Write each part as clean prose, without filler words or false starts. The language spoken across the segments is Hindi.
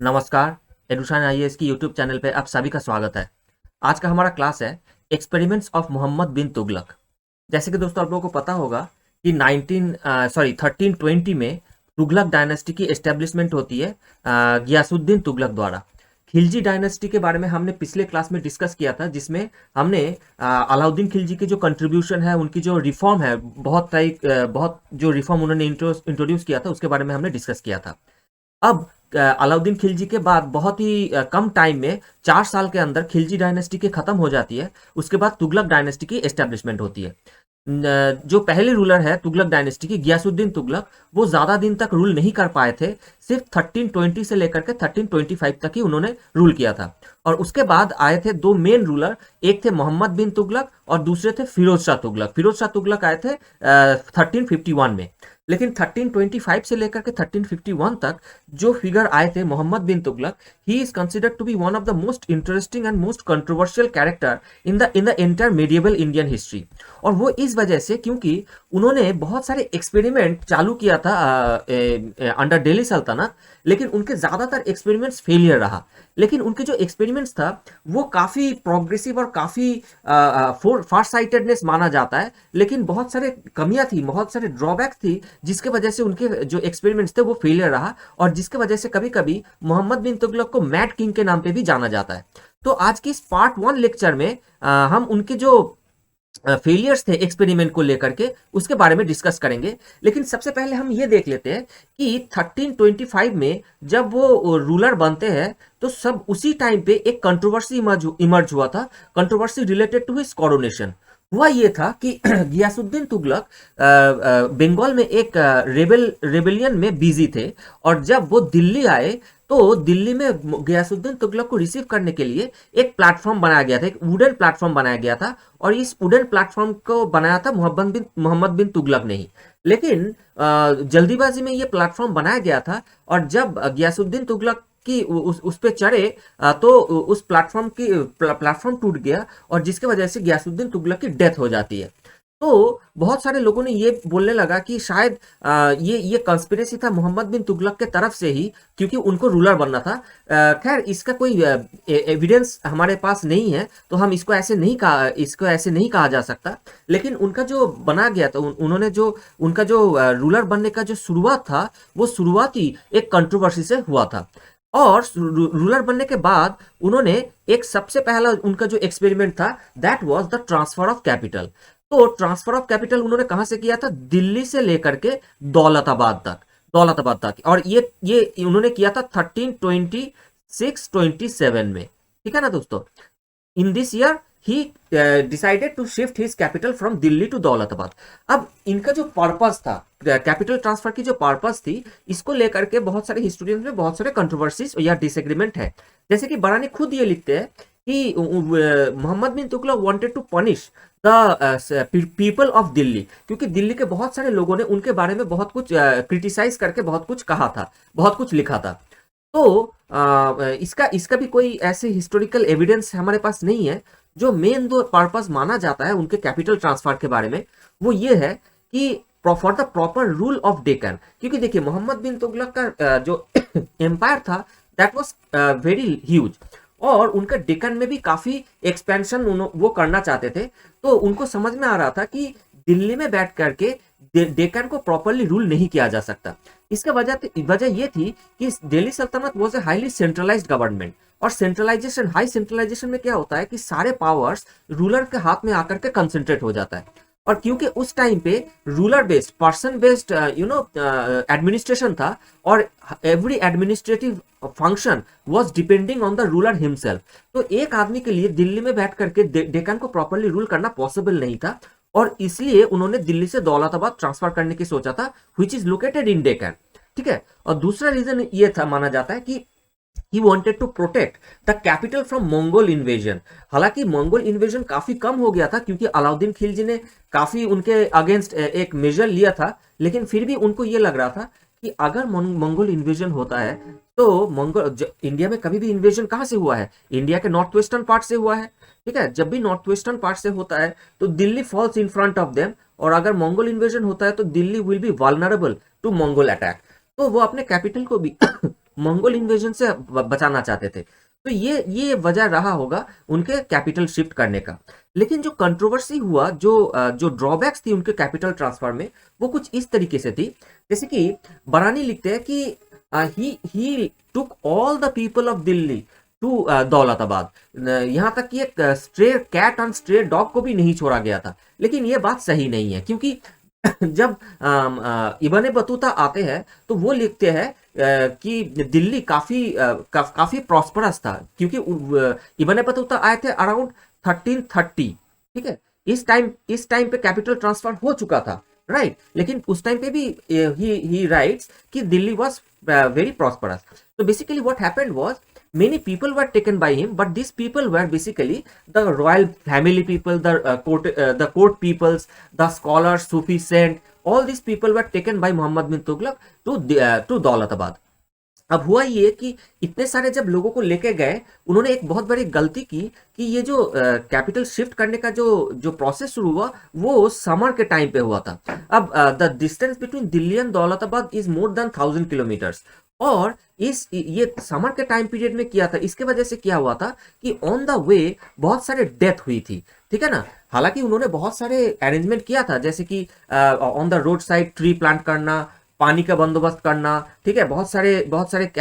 नमस्कार। एडुशान आईएएस की यूट्यूब चैनल पे आप सभी का स्वागत है। आज का हमारा क्लास है एक्सपेरिमेंट्स ऑफ मोहम्मद बिन तुगलक। जैसे कि दोस्तों आप लोगों को पता होगा कि 1320 में तुगलक डायनेस्टी की एस्टेब्लिशमेंट होती है गियासुद्दीन तुगलक द्वारा। खिलजी डायनेस्टी के बारे में हमने पिछले क्लास में डिस्कस किया था, जिसमें हमने अलाउद्दीन खिलजी के जो कंट्रीब्यूशन है, उनकी जो रिफॉर्म है, बहुत जो रिफॉर्म उन्होंने इंट्रोड्यूस किया था उसके बारे में हमने डिस्कस किया था। अब अलाउद्दीन खिलजी के बाद बहुत ही कम टाइम में 4 साल के अंदर खिलजी डायनेस्टी की खत्म हो जाती है। उसके बाद तुगलक डायनेस्टी की एस्टेब्लिशमेंट होती है। जो पहले रूलर है तुगलक डायनेस्टी की, गियासुद्दीन तुगलक, वो ज्यादा दिन तक रूल नहीं कर पाए थे। सिर्फ 1320 से लेकर के 1325 तक ही उन्होंने रूल किया था। और उसके बाद आए थे दो मेन रूलर, एक थे मोहम्मद बिन तुगलक और दूसरे थे फिरोज शाह तुगलक। फिरोज शाह तुगलक आए थे 1351 में। लेकिन 1325 से लेकर के 1351 तक जो फिगर आए थे Mohammad bin Tughlaq, he is considered to be one of the most interesting and most controversial character in the entire medieval Indian history. और वो इस वजह से क्योंकि उन्होंने बहुत सारे एक्सपेरिमेंट चालू किया था अंडर दिल्ली सल्तनत, लेकिन उनके ज्यादातर एक्सपेरिमेंट्स फेलियर रहा। लेकिन उनके जो एक्सपेरिमेंट्स था वो काफी प्रोग्रेसिव और काफी फार साइटेडनेस माना जाता है, लेकिन बहुत सारे कमियां थी, बहुत सारे ड्रॉबैक थी, जिसके वजह से उनके जो एक्सपेरिमेंट्स थे वो फेलियर रहा। और जिसके वजह से कभी कभी मोहम्मद बिन तुगलक को मैड किंग के नाम पे भी जाना जाता है। तो आज की इस पार्ट 1 लेक्चर में हम उनके जो फेलियर्स थे एक्सपेरिमेंट को लेकर के उसके बारे में डिस्कस करेंगे। लेकिन सबसे पहले हम ये देख लेते हैं कि 1325 में जब वो रूलर बनते हैं तो सब उसी टाइम पे एक कंट्रोवर्सी इमर्ज हुआ था, controversy related to his coronation. हुआ ये था कि गियासुद्दीन तुगलक बंगाल में एक रेबेलियन में बिजी थे। और जब वो दिल्ली आए तो दिल्ली में गियासुद्दीन तुगलक को रिसीव करने के लिए एक प्लेटफॉर्म बनाया गया था, एक वुडन प्लेटफॉर्म बनाया गया था। और इस वुडन प्लेटफॉर्म को बनाया था मोहम्मद बिन तुगलक ने ही। लेकिन जल्दीबाजी में ये प्लेटफॉर्म बनाया गया था, और जब गियासुद्दीन तुगलक की उस पे चढ़े तो उस प्लेटफॉर्म टूट गया, और जिसके वजह से गियासुद्दीन तुगलक की डेथ हो जाती है। तो बहुत सारे लोगों ने ये बोलने लगा कि शायद ये कंस्पिरेसी था मोहम्मद बिन तुगलक के तरफ से ही, क्योंकि उनको रूलर बनना था। खैर इसका कोई एविडेंस हमारे पास नहीं है, तो हम इसको ऐसे नहीं कहा जा सकता। लेकिन उनका जो बना गया था, उन्होंने जो उनका जो रूलर बनने का जो शुरुआत था, वो शुरुआत ही एक कंट्रोवर्सी से हुआ था। और रूलर बनने के बाद उन्होंने एक सबसे पहला उनका जो एक्सपेरिमेंट था, that was the transfer of capital. तो ट्रांसफर ऑफ कैपिटल उन्होंने कहां से किया था? दिल्ली से लेकर के दौलताबाद तक। और ये उन्होंने किया था 1326-27 में। ठीक है ना दोस्तों? In this year he decided to shift his capital from Delhi to Daulatabad. अब इनका जो पर्पस था, कैपिटल ट्रांसफर की जो पर्पस थी, इसको लेकर के बहुत सारे हिस्टोरियंस में बहुत सारे कंट्रोवर्सीज या डिसएग्रीमेंट है। जैसे कि बरानी खुद ये लिखते हैं कि Mohammad bin Tughlaq wanted to punish the people of Delhi, क्योंकि दिल्ली के बहुत सारे लोगों ने उनके बारे में बहुत कुछ क्रिटिसाइज करके बहुत कुछ कहा था, बहुत कुछ लिखा था। तो इसका इसका भी कोई ऐसे हिस्टोरिकल एविडेंस हमारे पास नहीं है। जो मेन दो पर्पस माना जाता है उनके कैपिटल ट्रांसफर के बारे में, वो ये है कि for the proper rule of Deccan. क्योंकि देखिए मोहम्मद बिन तुगलक का जो एम्पायर था, दैट वाज वेरी ह्यूज, और उनका डेक्कन में भी काफी एक्सपेंशन वो करना चाहते थे। तो उनको समझ में आ रहा था कि दिल्ली में बैठ करके डेक्कन को प्रॉपरली रूल नहीं किया जा सकता। इसका वजह ये थी कि दिल्ली सल्तनत was a highly centralised government. और हाई सेंट्रलाइजेशन में क्या होता है कि सारे पावर्स रूलर के हाथ में आकर के कंसंट्रेट हो जाता है। और क्योंकि उस टाइम पे ruler based, person based administration था, और every administrative function was depending on the ruler himself. तो एक आदमी के लिए दिल्ली में बैठ करके डेक्कन को प्रॉपरली रूल करना पॉसिबल नहीं था, और इसलिए उन्होंने दिल्ली से दौलताबाद ट्रांसफर करने की सोचा था, which is located in Deccan. ठीक है। और दूसरा रीजन ये था, माना जाता है कि he wanted to protect the capital from Mongol invasion. हालांकि मंगोल इन्वेजन काफी कम हो गया था, क्योंकि अलाउद्दीन खिलजी ने काफी उनके अगेंस्ट एक मेजर लिया था। लेकिन फिर भी उनको ये लग रहा था कि अगर मंगोल इन्वेजन होता है तो इंडिया में कभी भी इन्वेजन कहां से हुआ है? इंडिया के नॉर्थ वेस्टर्न पार्ट से हुआ है। ठीक है। जब भी नॉर्थ वेस्टर्न पार्ट से होता है तो Delhi falls in front of them, और अगर मंगोल इन्वेजन होता है तो Delhi will be vulnerable to Mongol attack. तो वो अपने कैपिटल को भी मंगोल इन्वेजन से बचाना चाहते थे। तो ये वजह रहा होगा उनके कैपिटल शिफ्ट करने का। लेकिन जो कंट्रोवर्सी हुआ, जो ड्रॉबैक्स थी उनके कैपिटल ट्रांसफर में, वो कुछ इस तरीके से थी। जैसे कि बरानी लिखते हैं कि he took all the people of Delhi to Daulatabad. यहाँ तक कि एक स्ट्रे कैट और स्ट्रे डॉग को भी नहीं छोड़ा गया था। लेकिन ये बात सही नहीं है, क्योंकि जब इब्न बतूता आते हैं तो वो लिखते हैं कि दिल्ली काफी प्रॉस्परस था, क्योंकि इब्न बतूता आए थे अराउंड 1330। ठीक है, इस टाइम पे कैपिटल ट्रांसफर हो चुका था, राइट। लेकिन उस टाइम पे भी ही राइट्स कि दिल्ली वाज वेरी प्रॉस्परस। तो basically what happened was many people were taken by him, but these people were basically the royal family people, the court peoples, the scholars, Sufi saint, all these people were taken by Muhammad bin Tughlaq to Daulatabad. अब हुआ ये कि इतने सारे जब लोगों को लेके गए, उन्होंने एक बहुत बड़ी गलती की कि ये जो कैपिटल शिफ्ट करने का जो प्रोसेस शुरू हुआ वो समर के टाइम पे हुआ था। अब the distance between Delhi and Daulatabad is more than 1000 kilometres, और ये समर के टाइम पीरियड में किया था। इसके वजह से क्या हुआ था कि ऑन द वे बहुत सारे डेथ हुई थी, ठीक है ना। हालांकि उन्होंने बहुत सारे अरेंजमेंट किया था, जैसे कि on the road side tree plant करना, पानी का बंदोबस्त करना, ठीक है। बहुत सारे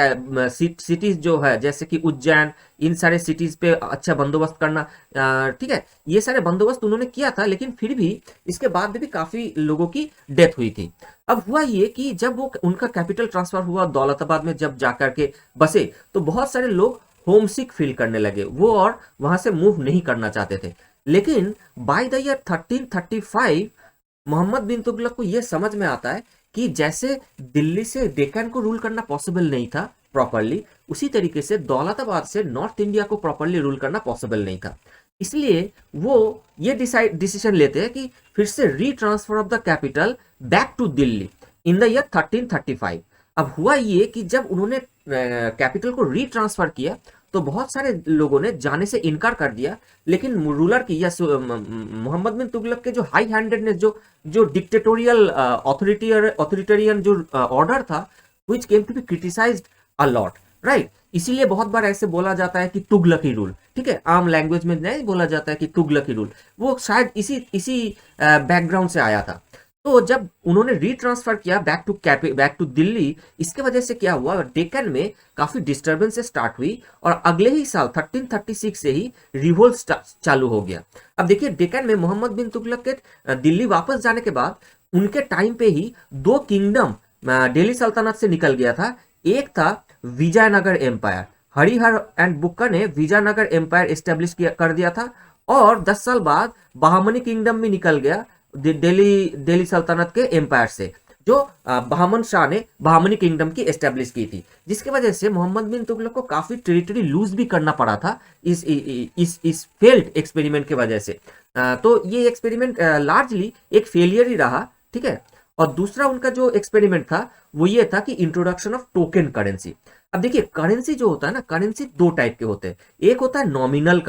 सिटीज जो है जैसे कि उज्जैन, इन सारे सिटीज पे अच्छा बंदोबस्त करना, ठीक है। ये सारे बंदोबस्त उन्होंने किया था, लेकिन फिर भी इसके बाद भी काफी लोगों की डेथ हुई थी। अब हुआ ये कि जब वो उनका कैपिटल ट्रांसफर हुआ दौलताबाद में, जब जाकर के बसे, तो बहुत सारे लोग होमसिक फील करने लगे वो, और वहां से मूव नहीं करना चाहते थे। लेकिन by the year 1335 Mohammad bin Tughlaq को यह समझ में आता है कि जैसे दिल्ली से डेक्कन को रूल करना पॉसिबल नहीं था प्रॉपरली, उसी तरीके से दौलताबाद से नॉर्थ इंडिया को प्रॉपरली रूल करना पॉसिबल नहीं था। इसलिए वो ये डिसीजन लेते हैं कि फिर से retransfer of the capital back to Delhi in the year 1335। अब हुआ ये कि जब उन्होंने कैपिटल को रीट्रांसफर किया तो बहुत सारे लोगों ने जाने से इनकार कर दिया। लेकिन रूलर की या मोहम्मद बिन तुगलक के जो हाई हैंडेडनेस, जो डिक्टेटोरियल ऑथोरिटेरियन जो ऑर्डर था, which came to be criticised a lot, right. इसीलिए बहुत बार ऐसे बोला जाता है कि तुगलकी रूल, ठीक है। आम लैंग्वेज में नहीं बोला जाता है कि तुगलकी रूल, वो शायद इसी बैकग्राउंड से आया था। तो जब उन्होंने रीट्रांसफर किया बैक टू दिल्ली, इसके वजह से क्या हुआ, डेक्कन में काफी डिस्टर्बेंस स्टार्ट हुई, और अगले ही साल 1336 से ही रिवोल्ट चालू हो गया। अब देखिए, डेक्कन में मोहम्मद बिन तुगलक के दिल्ली वापस जाने के बाद उनके टाइम पे ही दो किंगडम दिल्ली सल्तनत से निकल गया था। एक था विजयनगर एम्पायर, हरिहर एंड बुक्का ने विजयनगर एम्पायर एस्टेब्लिश कर दिया था, और 10 साल बाद बहामनी किंगडम भी निकल गया दिल्ली सल्तनत के एम्पायर से, जो बहामन शाह ने बहामनी किंगडम की एस्टेब्लिश की थी, जिसकी वजह से मोहम्मद बिन तुगलक को काफी टेरिटरी लूज भी करना पड़ा था इस फेल्ड एक्सपेरिमेंट की वजह से। तो ये एक्सपेरिमेंट लार्जली एक फेलियर ही रहा, ठीक है। और दूसरा उनका जो एक्सपेरिमेंट था वो ये था कि इंट्रोडक्शन ऑफ टोकन करेंसी। अब देखिए, करेंसी जो होता है ना, करेंसी दो टाइप के होते हैं। एक होता है नॉमिनल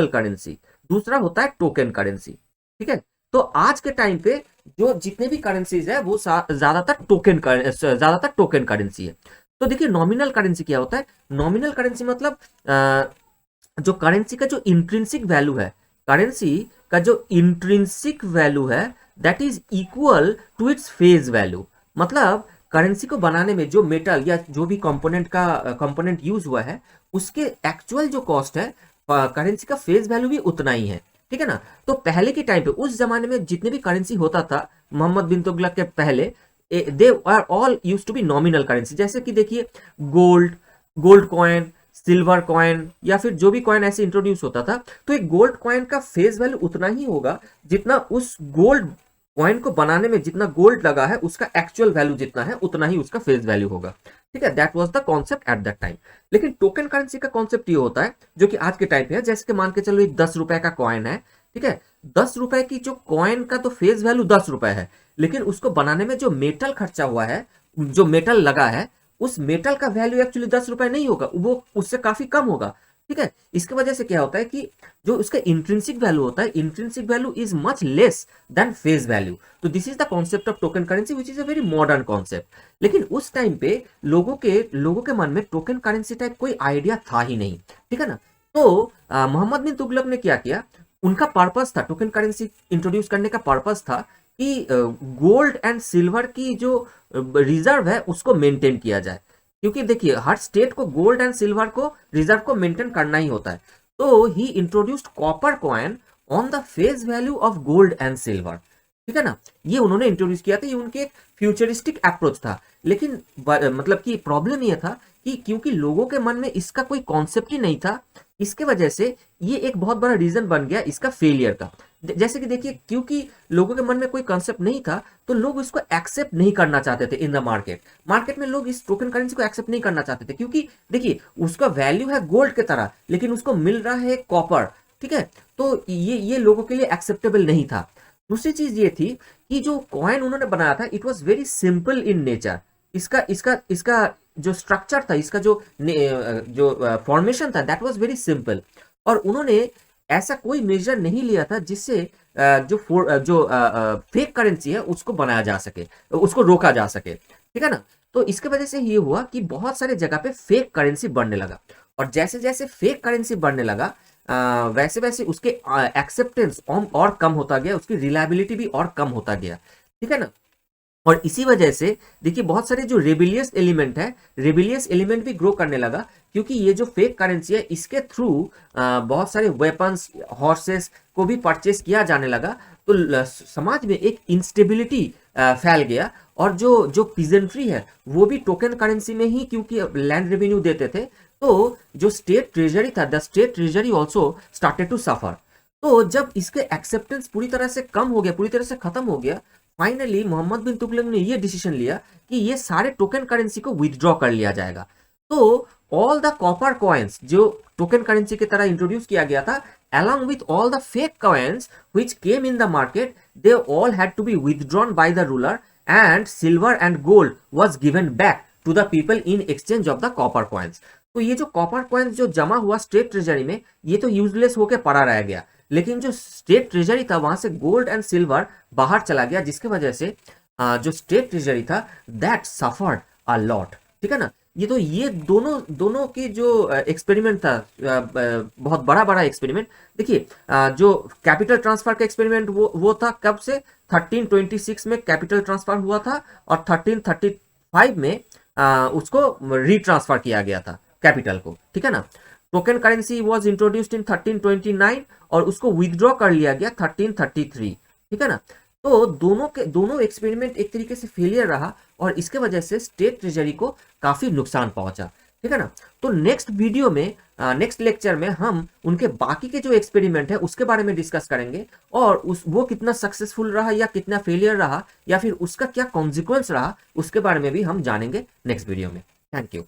करेंसी, दूसरा होता है टोकन करेंसी, ठीक है। तो आज के टाइम पे जो जितने भी करेंसीज है वो ज्यादातर टोकन करेंसी है। तो देखिए, नॉमिनल करेंसी क्या होता है। नॉमिनल करेंसी मतलब जो करेंसी का जो इंट्रिंसिक वैल्यू है, that is equal to its face value. मतलब करेंसी को बनाने में जो मेटल या जो भी कंपोनेंट यूज हुआ है, उसके एक्चुअल जो कॉस्ट है, करेंसी का फेज वैल्यू भी उतना ही है, ठीक है ना। तो पहले के टाइम पे, उस जमाने में जितने भी करेंसी होता था मोहम्मद बिन तुगलक के पहले, they are all used to be nominal currency. जैसे कि देखिए, गोल्ड कॉइन, सिल्वर कॉइन, या फिर जो भी कॉइन ऐसे इंट्रोड्यूस होता था, तो एक गोल्ड कॉइन का फेस वैल्यू उतना ही होगा जितना उस गोल्ड कॉइन को बनाने में जितना गोल्ड लगा है, उसका एक्चुअल वैल्यू जितना है उतना ही उसका फेस वैल्यू होगा, ठीक है। That was the concept at that time. लेकिन टोकन करेंसी का कॉन्सेप्ट ये होता है, जो कि आज के टाइम पे है। जैसे कि मान के चलो, एक 10 रुपए का कॉइन है, ठीक है। 10 रुपए की जो कॉइन का तो फेस वैल्यू 10 रुपए है, लेकिन उसको बनाने में जो मेटल खर्चा हुआ है, जो मेटल लगा है, उस मेटल का वैल्यू एक्चुअली 10 रुपए नहीं होगा, वो उससे काफी कम होगा। ठीक है। इसके वजह से क्या होता है कि जो उसका इंट्रिंसिक वैल्यू होता है, intrinsic value is much less than face value. तो this is the concept of token currency which is a very modern concept. लेकिन उस टाइम पे लोगों के मन में टोकन करेंसी टाइप कोई आइडिया था ही नहीं, ठीक है ना। तो मोहम्मद बिन तुगलक ने क्या किया, उनका पर्पस था, टोकन करेंसी इंट्रोड्यूस करने का पर्पस था कि गोल्ड एंड सिल्वर की जो रिजर्व है उसको मेंटेन किया जाए। क्योंकि देखिए हर स्टेट को गोल्ड एंड सिल्वर को रिजर्व को मेंटेन करना ही होता है। तो he introduced copper coin on the face value of gold and silver, ठीक है ना। ये उन्होंने इंट्रोड्यूस किया था, ये उनके एक फ्यूचरिस्टिक अप्रोच था। लेकिन मतलब कि प्रॉब्लम ये था कि क्योंकि लोगों के मन में इसका कोई कॉन्सेप्ट ही नहीं था, इसके वजह से ये एक बहुत बड़ा रीजन बन गया इसका फेलियर का। जैसे कि देखिए क्योंकि लोगों के मन में कोई कॉन्सेप्ट नहीं था तो लोग इसको एक्सेप्ट नहीं करना चाहते थे इन द मार्केट में लोग इस टोकन करेंसी को एक्सेप्ट नहीं करना चाहते थे, क्योंकि देखिए उसका वैल्यू है गोल्ड के तरह लेकिन उसको मिल रहा है कॉपर, ठीक है। तो ये लोगों के लिए एक्सेप्टेबल नहीं था। दूसरी चीज ये थी कि जो कॉइन उन्होंने बनाया था it was very simple in nature. इसका इसका इसका जो स्ट्रक्चर था, इसका जो फॉर्मेशन था दैट वाज वेरी सिंपल। और उन्होंने ऐसा कोई मेजर नहीं लिया था जिससे जो फेक करेंसी है उसको बनाया जा सके, उसको रोका जा सके, ठीक है ना। तो इसके वजह से ये हुआ कि बहुत सारे जगह पे फेक करेंसी बढ़ने लगा। और जैसे जैसे फेक करेंसी बढ़ने लगा वैसे वैसे उसके एक्सेप्टेंस और कम होता गया, उसकी रिलायबिलिटी भी और कम होता गया, ठीक है ना। और इसी वजह से देखिए बहुत सारे जो रेबिलियस एलिमेंट है, रेबिलियस एलिमेंट भी ग्रो करने लगा, क्योंकि ये जो फेक करेंसी है इसके थ्रू बहुत सारे वेपन्स, हॉर्सेस को भी परचेस किया जाने लगा। तो समाज में एक इंस्टेबिलिटी फैल गया। और जो पीजेंट्री है वो भी टोकन करेंसी में ही, क्योंकि लैंड रेवेन्यू देते थे, तो जो स्टेट ट्रेजरी था, the state treasury also started to suffer. तो जब इसके एक्सेप्टेंस पूरी तरह से कम हो गया, पूरी तरह से खत्म हो गया, फाइनली मोहम्मद बिन तुगलक ने ये डिसीजन लिया कि ये सारे टोकन करेंसी को विथड्रॉ कर लिया जाएगा। तो ऑल द कॉपर कॉइन्स जो टोकन करेंसी की तरह इंट्रोड्यूस किया गया था, along with all the fake coins which came in the market, they all had to be withdrawn by the ruler and silver and gold was given back to the people in exchange of the copper coins. तो ये जो कॉपर कॉइन्स जो जमा हुआ स्टेट ट्रेजरी में, ये तो यूजलेस होके पड़ा रह गया। लेकिन जो स्टेट ट्रेजरी था वहां से गोल्ड एंड सिल्वर बाहर चला गया, जिसके वजह से जो स्टेट ट्रेजरी था दैट सफर्ड अ लॉट, ठीक है ना। ये दोनों की जो एक्सपेरिमेंट था, बहुत बड़ा एक्सपेरिमेंट। देखिए जो कैपिटल ट्रांसफर का एक्सपेरिमेंट वो था कब से, 1326 में कैपिटल ट्रांसफर हुआ था और 1335 में उसको रीट्रांसफर किया गया था कैपिटल को, ठीक है ना। Token currency was introduced in 1329 और उसको विथड्रॉ कर लिया गया 1333, ठीक है ना। तो दोनों एक्सपेरिमेंट एक तरीके से फेलियर रहा और इसके वजह से स्टेट ट्रेजरी को काफी नुकसान पहुंचा, ठीक है ना। तो नेक्स्ट वीडियो में, नेक्स्ट लेक्चर में हम उनके बाकी के जो एक्सपेरिमेंट है उसके बारे में डिस्कस करेंगे और वो कितना सक्सेसफुल रहा या कितना फेलियर रहा या फिर उसका क्या कॉन्सिक्वेंस रहा, उसके बारे में भी हम जानेंगे नेक्स्ट वीडियो में। Thank you.